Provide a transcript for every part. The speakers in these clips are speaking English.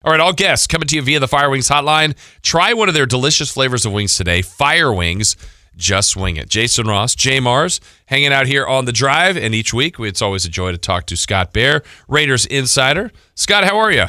All right, all guests coming to you via the Fire Wings hotline. Try one of their delicious flavors of wings today. Fire Wings. Just swing it. Jason Ross, Jay Mars, hanging out here on The Drive. And each week, it's always a joy to talk to Scott Bair, Raiders insider. Scott, how are you?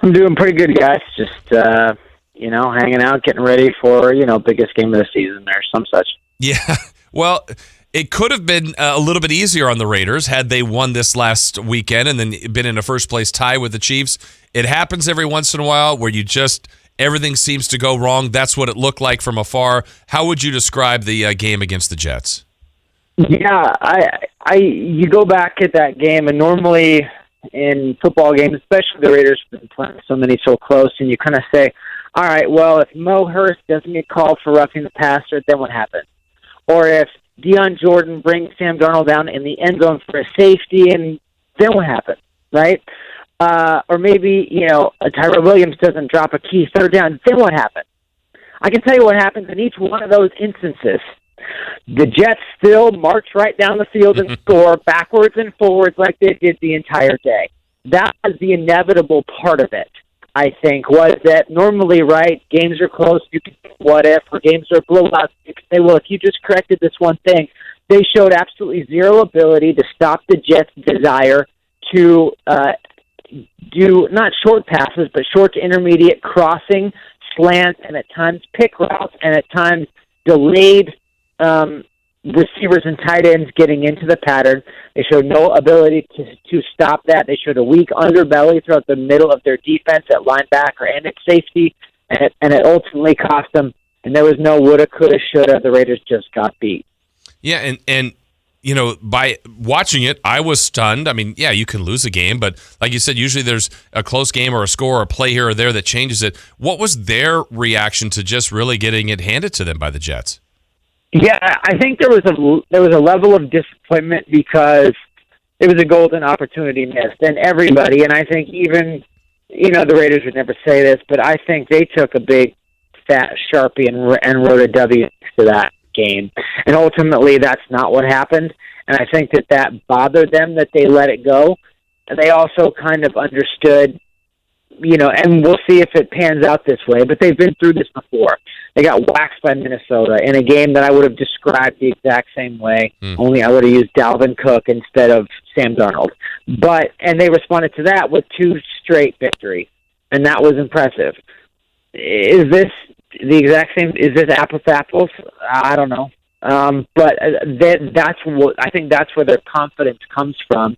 I'm doing pretty good, guys. Just, hanging out, getting ready for, biggest game of the season or some such. Yeah. Well, it could have been a little bit easier on the Raiders had they won this last weekend and then been in a first-place tie with the Chiefs. It happens every once in a while where everything seems to go wrong. That's what it looked like from afar. How would you describe the game against the Jets? Yeah, you go back at that game, and normally in football games, especially the Raiders have been playing so many so close, and you kind of say, all right, well, if Mo Hurst doesn't get called for roughing the passer, then what happens? Or if Deion Jordan brings Sam Darnold down in the end zone for a safety, and then what happens, right? Or maybe, Tyrell Williams doesn't drop a key third down, then what happens? I can tell you what happens in each one of those instances. The Jets still march right down the field and score backwards and forwards like they did the entire day. That was the inevitable part of it, I think, was that normally, right, games are close, you can say what if, or games are blowouts, you can say, well, if you just corrected this one thing. They showed absolutely zero ability to stop the Jets' desire to do not short passes, but short to intermediate crossing, slants, and at times pick routes, and at times delayed receivers and tight ends getting into the pattern. They showed no ability to stop that. They showed a weak underbelly throughout the middle of their defense at linebacker and at safety, and it ultimately cost them. And there was no woulda, coulda, shoulda. The Raiders just got beat. Yeah, and by watching it, I was stunned. I mean, yeah, you can lose a game, but like you said, usually there's a close game or a score or a play here or there that changes it. What was their reaction to just really getting it handed to them by the Jets? Yeah, I think there was a level of disappointment because it was a golden opportunity missed, and everybody, and I think even, the Raiders would never say this, but I think they took a big fat Sharpie and wrote a W to that game, and ultimately that's not what happened, and I think that bothered them that they let it go, and they also kind of understood, and we'll see if it pans out this way, but they've been through this before. They got waxed by Minnesota in a game that I would have described the exact same way, only I would have used Dalvin Cook instead of Sam Darnold. And they responded to that with 2 straight victories, and that was impressive. Is this the exact same? Is this apples to apples? I don't know. But I think that's where their confidence comes from,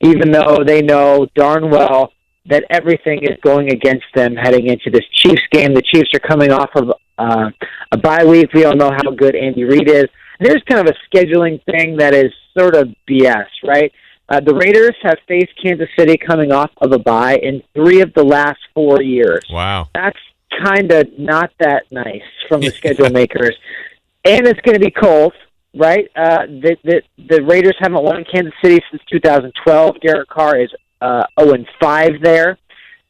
even though they know darn well that everything is going against them heading into this Chiefs game. The Chiefs are coming off of a bye week. We all know how good Andy Reid is. And there's kind of a scheduling thing that is sort of BS, right? The Raiders have faced Kansas City coming off of a bye in 3 of the last 4 years. Wow. That's kind of not that nice from the schedule makers. And it's going to be cold, right? The Raiders haven't won in Kansas City since 2012. Derek Carr is 0-5 there.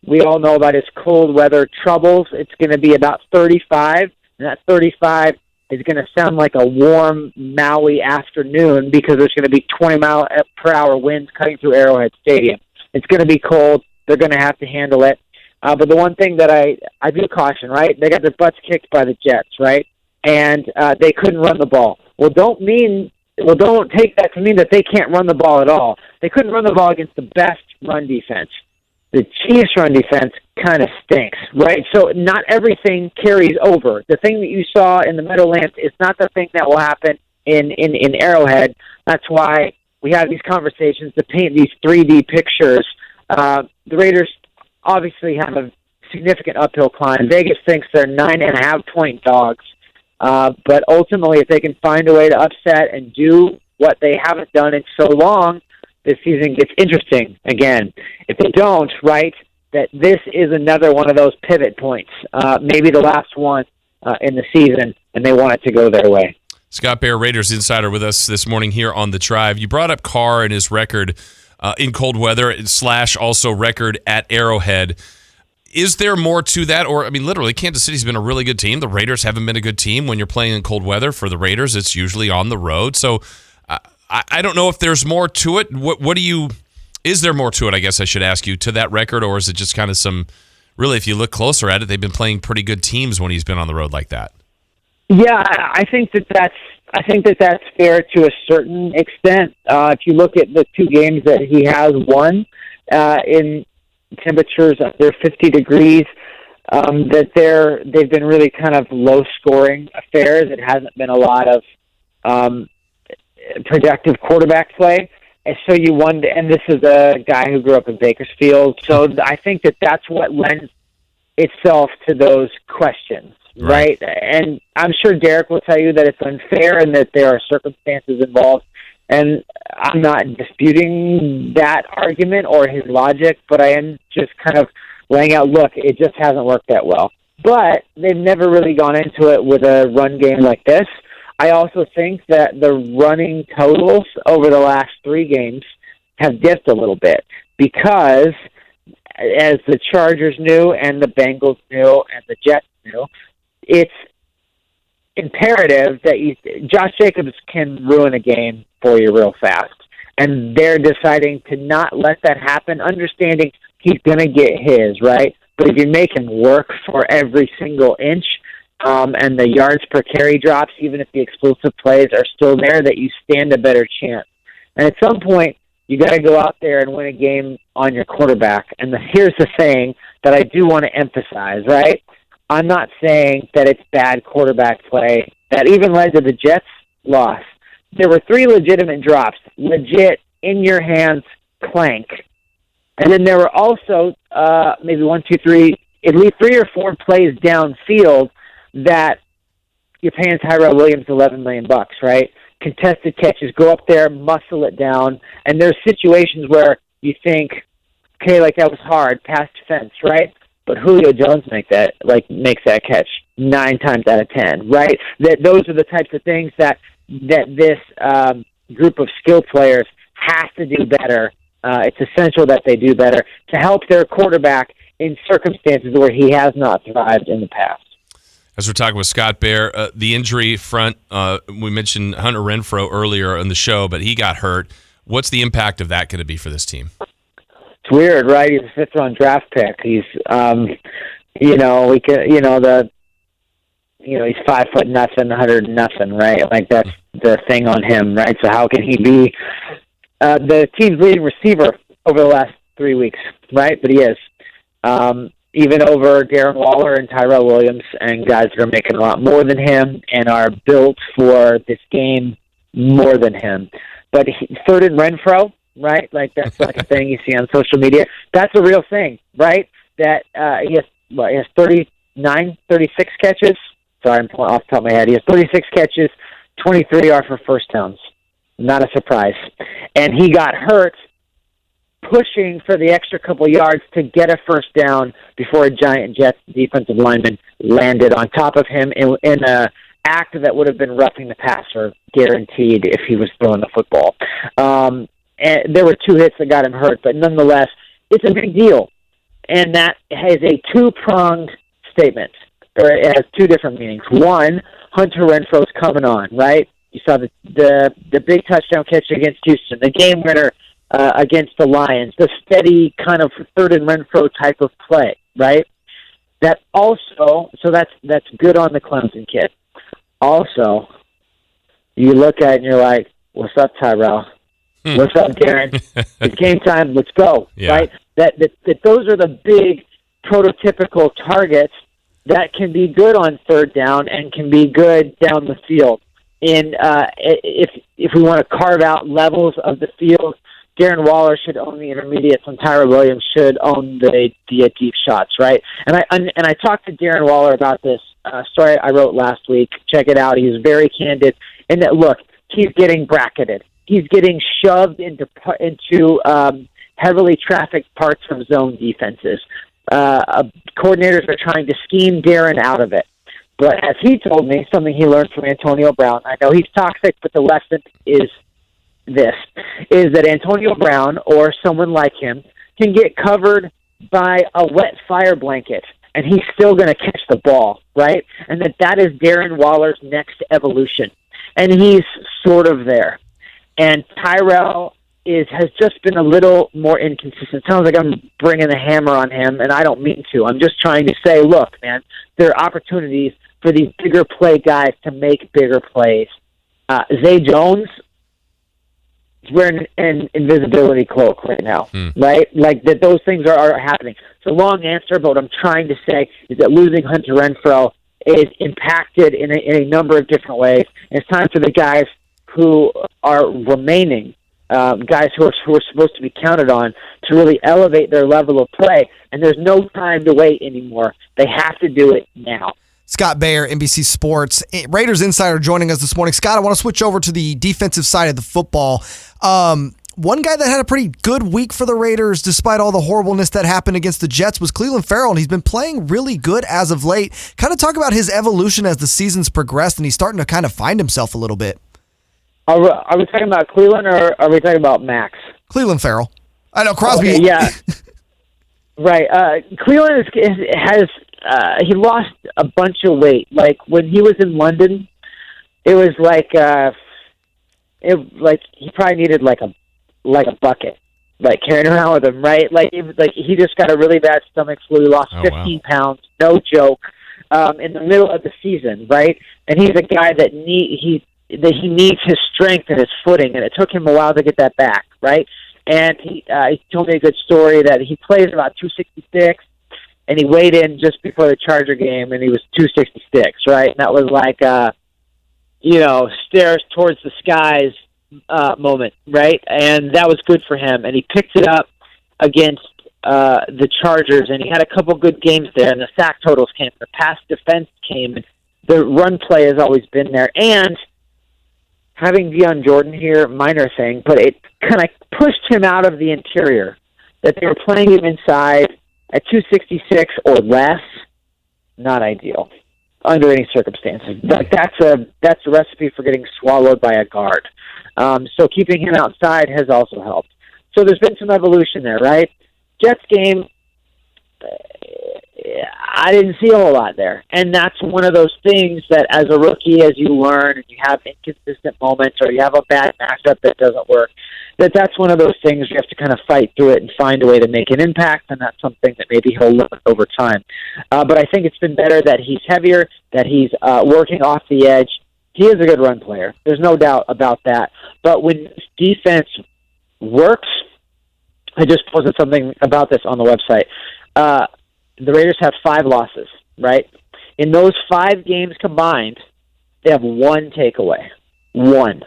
We all know about his cold weather troubles. It's going to be about 35, and that 35 is going to sound like a warm Maui afternoon because there's going to be 20-mile-per-hour winds cutting through Arrowhead Stadium. It's going to be cold. They're going to have to handle it. But the one thing that I do caution, right, they got their butts kicked by the Jets, right, and they couldn't run the ball. Well, don't take that to mean that they can't run the ball at all. They couldn't run the ball against the best run defense. The Chiefs' run defense kind of stinks, right? So not everything carries over. The thing that you saw in the Meadowlands is not the thing that will happen in Arrowhead. That's why we have these conversations to paint these 3D pictures. The Raiders obviously have a significant uphill climb. Vegas thinks they're 9.5-point dogs. But ultimately, if they can find a way to upset and do what they haven't done in so long, this season gets interesting again. If they don't, right, that this is another one of those pivot points, maybe the last one in the season, and they want it to go their way. Scott Bair, Raiders insider, with us this morning here on The Drive. You brought up Carr and his record in cold weather / also record at Arrowhead. Is there more to that? Or, I mean, literally, Kansas City's been a really good team. The Raiders haven't been a good team. When you're playing in cold weather for the Raiders, it's usually on the road. So I don't know if there's more to it. What do you Is there more to it, I guess I should ask you, to that record, or is it just kind of some, really, if you look closer at it, they've been playing pretty good teams when he's been on the road like that? Yeah, I think that's fair to a certain extent. If you look at the 2 games that he has won in temperatures under 50 degrees, that they've been really kind of low-scoring affairs. It hasn't been a lot of productive quarterback play. And so you wonder, and this is a guy who grew up in Bakersfield, so I think that's what lends itself to those questions, right? And I'm sure Derek will tell you that it's unfair and that there are circumstances involved, and I'm not disputing that argument or his logic, but I am just kind of laying out, look, it just hasn't worked that well. But they've never really gone into it with a run game like this. I also think that the running totals over the last 3 games have dipped a little bit because, as the Chargers knew and the Bengals knew and the Jets knew, it's imperative that Josh Jacobs can ruin a game for you real fast. And they're deciding to not let that happen, understanding he's going to get his, right? But if you make him work for every single inch, and the yards per carry drops, even if the explosive plays are still there, that you stand a better chance. And at some point, you got to go out there and win a game on your quarterback. And here's the thing that I do want to emphasize, right? I'm not saying that it's bad quarterback play that even led to the Jets' loss. There were 3 legitimate drops, legit, in your hands, clank. And then there were also maybe 1, 2, 3, at least 3 or 4 plays downfield that you're paying Tyrell Williams $11 million, right? Contested catches, go up there, muscle it down, and there's situations where you think, okay, like that was hard, past defense, right? But Julio Jones makes that catch 9 times out of 10, right? Those are the types of things that this group of skilled players has to do better. It's essential that they do better to help their quarterback in circumstances where he has not thrived in the past. As we're talking with Scott Bair, the injury front, we mentioned Hunter Renfrow earlier in the show, but he got hurt. What's the impact of that going to be for this team? It's weird, right? He's a 5th-round draft pick. He's, he's 5 foot nothing, 100 nothing, right? Like that's the thing on him, right? So how can he be the team's leading receiver over the last 3 weeks, right? But he is. Even over Darren Waller and Tyrell Williams and guys that are making a lot more than him and are built for this game more than him. But 3rd and Renfrow, right? Like that's like a thing you see on social media. That's a real thing, right? That he has 36 catches. Sorry, I'm pulling off the top of my head. He has 36 catches, 23 are for first downs. Not a surprise. And he got hurt pushing for the extra couple yards to get a first down before a giant Jets defensive lineman landed on top of him in an act that would have been roughing the passer, guaranteed, if he was throwing the football. And there were 2 hits that got him hurt, but nonetheless, it's a big deal. And that has a 2-pronged statement, or it has 2 different meanings. One, Hunter Renfrow's coming on, right? You saw the big touchdown catch against Houston, the game winner against the Lions, the steady kind of 3rd and Renfrow type of play, right? That also, so that's good on the Clemson kid. Also, you look at it and you're like, what's up, Tyrell? What's up, Darren? It's game time. Let's go, right? That those are the big prototypical targets that can be good on 3rd down and can be good down the field. And if we want to carve out levels of the field, Darren Waller should own the intermediates, and Tyrell Williams should own the deep shots, right? And I talked to Darren Waller about this story I wrote last week. Check it out. He was very candid in that, look, he's getting bracketed. He's getting shoved into heavily trafficked parts of zone defenses. Coordinators are trying to scheme Darren out of it. But as he told me, something he learned from Antonio Brown, I know he's toxic, but the lesson is that Antonio Brown or someone like him can get covered by a wet fire blanket, and he's still going to catch the ball, right? And that is Darren Waller's next evolution. And he's sort of there. And Tyrell has just been a little more inconsistent. Sounds like I'm bringing the hammer on him, and I don't mean to. I'm just trying to say, look, man, there are opportunities for these bigger play guys to make bigger plays. Zay Jones is wearing an invisibility cloak right now, right? Like that, those things are happening. It's a long answer, but what I'm trying to say is that losing Hunter Renfrow is impacted in a number of different ways. And it's time for the guys who are remaining, guys who are supposed to be counted on, to really elevate their level of play. And there's no time to wait anymore. They have to do it now. Scott Bair, NBC Sports, Raiders Insider, joining us this morning. Scott, I want to switch over to the defensive side of the football. One guy that had a pretty good week for the Raiders, despite all the horribleness that happened against the Jets, was Cleveland Ferrell, and he's been playing really good as of late. Kind of talk about his evolution as the season's progressed, and he's starting to kind of find himself a little bit. Are we talking about Cleveland, or are we talking about Max? Cleveland Ferrell. I know Crosby. Okay, yeah. Right. Cleveland has he lost a bunch of weight. Like when he was in London, it was like he probably needed like a bucket, like carrying around with him, right? Like he just got a really bad stomach flu. He lost 15 pounds, no joke, in the middle of the season, right? And he's a guy that he needs his strength and his footing, and it took him a while to get that back, right? And he told me a good story that he plays about 266, and he weighed in just before the Charger game, and he was 266, right? And that was like, stairs towards the skies moment, right? And that was good for him. And he picked it up against the Chargers, and he had a couple good games there, and the sack totals came, the pass defense came, and the run play has always been there. And having Deion Jordan here, minor thing, but it kind of pushed him out of the interior, that they were playing him inside at 266 or less, not ideal under any circumstances. That's a recipe for getting swallowed by a guard. So keeping him outside has also helped. So there's been some evolution there, right? Jets game, I didn't see a whole lot there. And that's one of those things that as a rookie, as you learn and you have inconsistent moments or you have a bad matchup that doesn't work, that's one of those things you have to kind of fight through it and find a way to make an impact, and that's something that maybe he'll learn over time. But I think it's been better that he's heavier, that he's working off the edge. He is a good run player. There's no doubt about that. But when defense works, I just posted something about this on the website. The Raiders have 5 losses, right? In those 5 games combined, they have 1 takeaway. 1.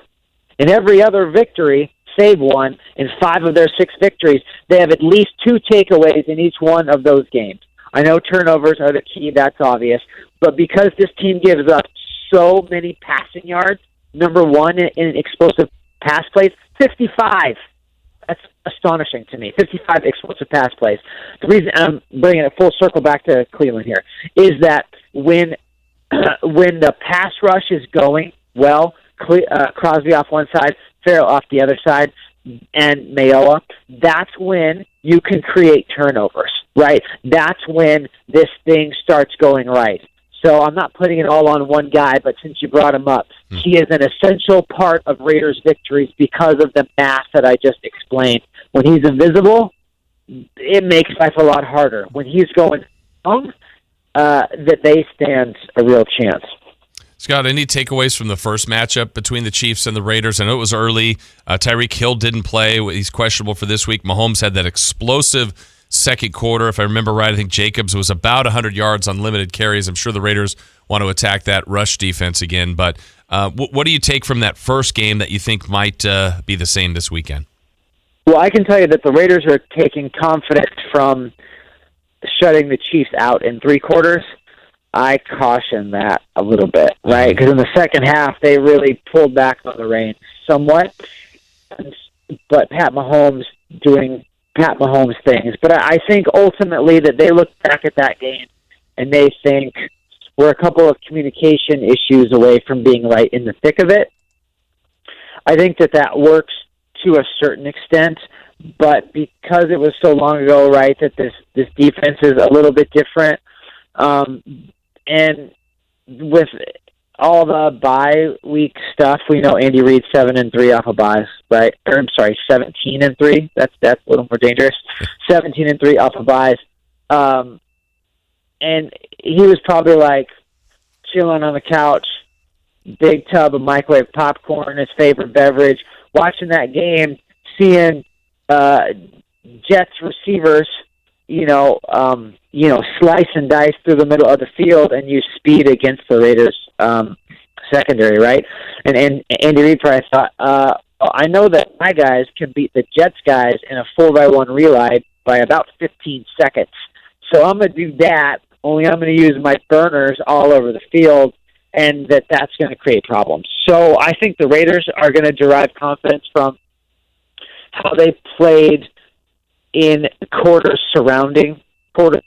In every other victory, save 1, in 5 of their 6 victories, they have at least 2 takeaways in each one of those games. I know turnovers are the key, that's obvious, but because this team gives up so many passing yards, number 1 in explosive pass plays, 55. That's astonishing to me. 55 explosive pass plays. The reason I'm bringing it full circle back to Cleveland here is that when the pass rush is going well, Crosby off one side, Ferrell off the other side, and Mayoa, that's when you can create turnovers, right? That's when this thing starts going right. So I'm not putting it all on one guy, but since you brought him up, he is an essential part of Raiders' victories because of the math that I just explained. When he's invisible, it makes life a lot harder. When he's going strong, that they stand a real chance. Scott, any takeaways from the first matchup between the Chiefs and the Raiders? I know it was early. Tyreek Hill didn't play. He's questionable for this week. Mahomes had that explosive second quarter. If I remember right, I think Jacobs was about 100 yards on limited carries. I'm sure the Raiders want to attack that rush defense again. But what do you take from that first game that you think might be the same this weekend? Well, I can tell you that the Raiders are taking confidence from shutting the Chiefs out in 3 quarters. I caution that a little bit, right? Because in the second half, they really pulled back on the reins somewhat. But Pat Mahomes doing Pat Mahomes things. But I think ultimately that they look back at that game and they think we're a couple of communication issues away from being right in the thick of it. I think that works to a certain extent, but because it was so long ago, right, that this defense is a little bit different. And with all the bye week stuff, we know Andy Reid's 7-3 off of buys, right? Or I'm sorry, 17-3. That's a little more dangerous. 17-3 off of buys. And he was probably like chilling on the couch, big tub of microwave popcorn, his favorite beverage, watching that game, seeing Jets receivers, slice and dice through the middle of the field and use speed against the Raiders secondary, right? And Andy Reid probably thought, I know that my guys can beat the Jets guys in a 4x1 relay by about 15 seconds. So I'm going to do that, only I'm going to use my burners all over the field, and that's going to create problems. So I think the Raiders are going to derive confidence from how they played in quarters surrounding quarter.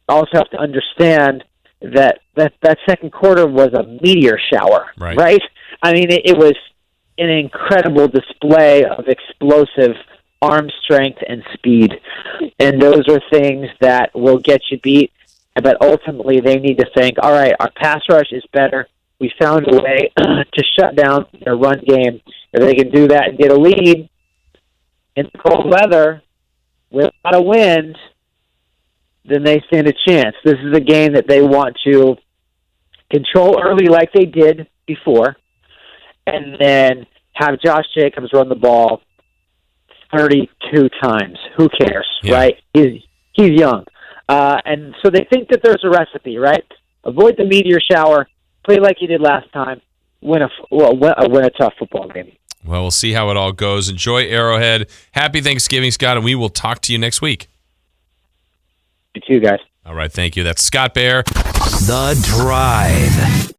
Also have to understand that second quarter was a meteor shower, right? I mean, it was an incredible display of explosive arm strength and speed. And those are things that will get you beat. But ultimately, they need to think, all right, our pass rush is better. We found a way to shut down their run game. If they can do that and get a lead in cold weather with a lot of wind, then they stand a chance. This is a game that they want to control early like they did before, and then have Josh Jacobs run the ball 32 times. Who cares, right? He's young. And so they think that there's a recipe, right? Avoid the meteor shower, play like you did last time, win a tough football game. Well, we'll see how it all goes. Enjoy Arrowhead. Happy Thanksgiving, Scott, and we will talk to you next week. You too, guys. All right, thank you. That's Scott Bair. The Drive.